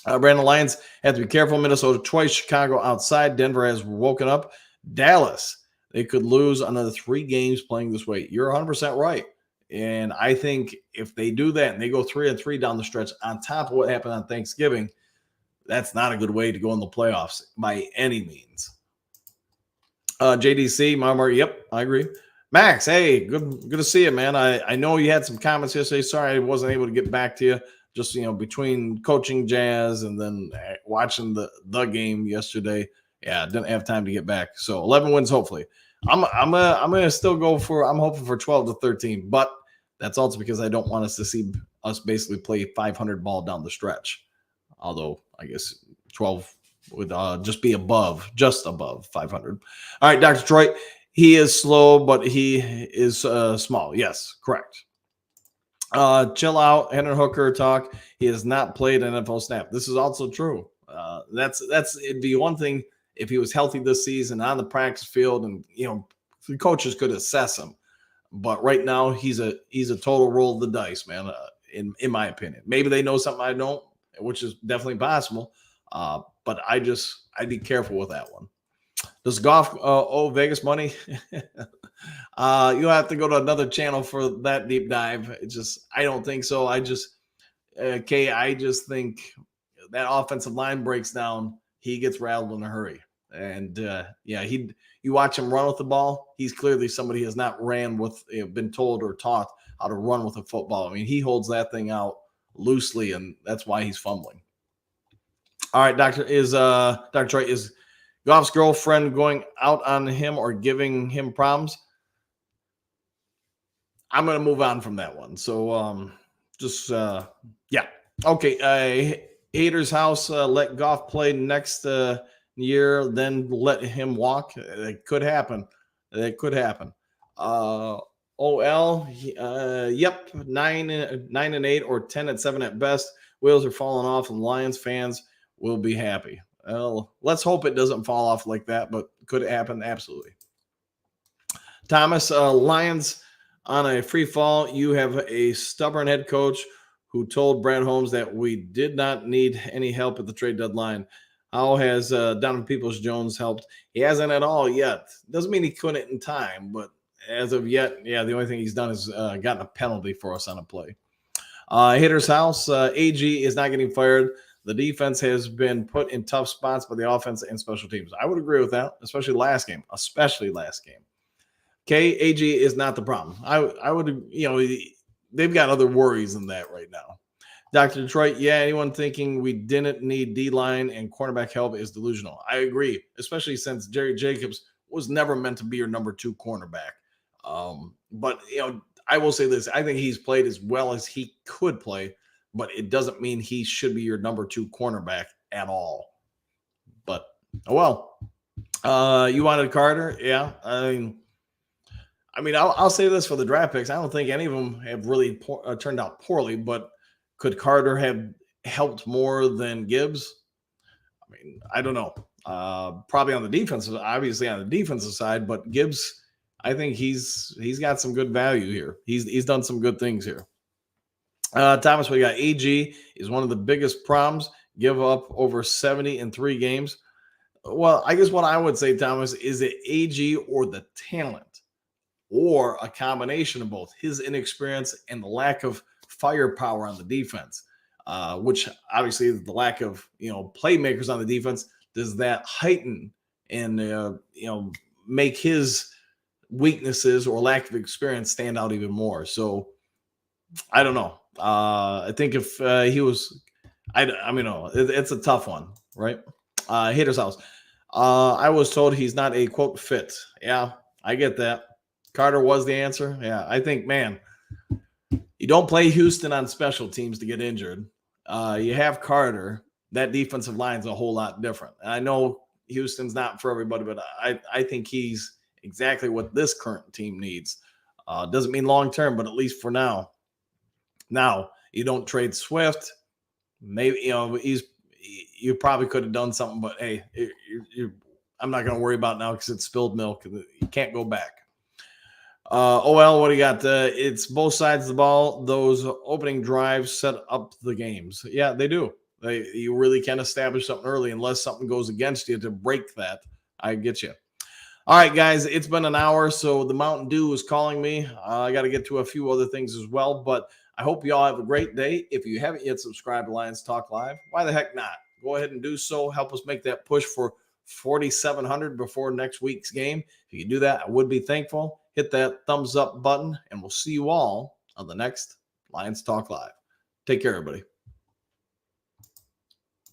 Brandon, Lions have to be careful. Minnesota twice, Chicago outside. Denver has woken up. Dallas, they could lose another 3 games playing this way. You're 100% right. And I think if they do that and they go 3-3 down the stretch on top of what happened on Thanksgiving, that's not a good way to go in the playoffs by any means. JDC, Marmar, yep, I agree. Max, hey, good to see you, man. I know you had some comments yesterday. Sorry I wasn't able to get back to you. Just, between coaching Jazz and then watching the game yesterday. Yeah, didn't have time to get back. So 11 wins, hopefully. I'm gonna still go for. I'm hoping for 12 to 13, but that's also because I don't want us to see us basically play 500 ball down the stretch. Although I guess 12 would just above 500. All right, Dr. Detroit. He is slow, but he is small. Yes, correct. Chill out, Hendon Hooker talk. He has not played an NFL snap. This is also true. That's it'd be one thing if he was healthy this season on the practice field, and the coaches could assess him. But right now, he's a total roll of the dice, man. In my opinion, maybe they know something I don't, which is definitely possible. But I'd be careful with that one. Does Goff owe Vegas money? You'll have to go to another channel for that deep dive. I don't think so. I just think that offensive line breaks down. He gets rattled in a hurry. And you watch him run with the ball. He's clearly somebody who has not ran with, been told or taught how to run with a football. I mean, he holds that thing out loosely, and that's why he's fumbling. All right, Dr. Troy, is Goff's girlfriend going out on him or giving him problems? I'm going to move on from that one. So Okay. Hater's house, let Goff play next year, then let him walk. It could happen. Yep, 9-8 or 10-7 at best. Wheels are falling off, and Lions fans will be happy. Well, let's hope it doesn't fall off like that, but could it happen? Absolutely. Thomas, Lions on a free fall. You have a stubborn head coach who told Brad Holmes that we did not need any help at the trade deadline. How has Donovan Peoples-Jones helped? He hasn't at all yet. Doesn't mean he couldn't in time, but as of yet, the only thing he's done is gotten a penalty for us on a play. Hitter's house, AG is not getting fired. The defense has been put in tough spots by the offense and special teams. I would agree with that, especially last game. Okay, AG is not the problem. I would, they've got other worries than that right now. Dr. Detroit, anyone thinking we didn't need D-line and cornerback help is delusional. I agree, especially since Jerry Jacobs was never meant to be your number 2 cornerback. But, I will say this. I think he's played as well as he could play, but it doesn't mean he should be your number 2 cornerback at all. But, you wanted Carter? Yeah. I'll say this for the draft picks. I don't think any of them have really turned out poorly, but could Carter have helped more than Gibbs? I don't know. Probably on the defensive side, but Gibbs, I think he's got some good value here. He's done some good things here. Thomas, we got AG is one of the biggest problems. Give up over 70 in 3 games. Well, I guess what I would say, Thomas, is it AG or the talent, or a combination of both? His inexperience and the lack of firepower on the defense, which obviously the lack of playmakers on the defense, does that heighten and make his weaknesses or lack of experience stand out even more? So I don't know. I think if he was, it's a tough one, right? Hitter's house. I was told he's not a quote fit. Yeah, I get that. Carter was the answer. Yeah, I think, man, you don't play Houston on special teams to get injured. You have Carter. That defensive line's a whole lot different. And I know Houston's not for everybody, but I think he's exactly what this current team needs. Doesn't mean long term, but at least for now. Now, you don't trade Swift. Maybe, you probably could have done something, but hey, I'm not going to worry about it now because it's spilled milk. You can't go back. OL, what do you got? It's both sides of the ball. Those opening drives set up the games. Yeah, they do. You really can establish something early unless something goes against you to break that. I get you. All right, guys, it's been an hour, so the Mountain Dew is calling me. I got to get to a few other things as well, but I hope you all have a great day. If you haven't yet subscribed to Lions Talk Live, why the heck not? Go ahead and do so. Help us make that push for 4,700 before next week's game. If you can do that, I would be thankful. Hit that thumbs up button, and we'll see you all on the next Lions Talk Live. Take care, everybody.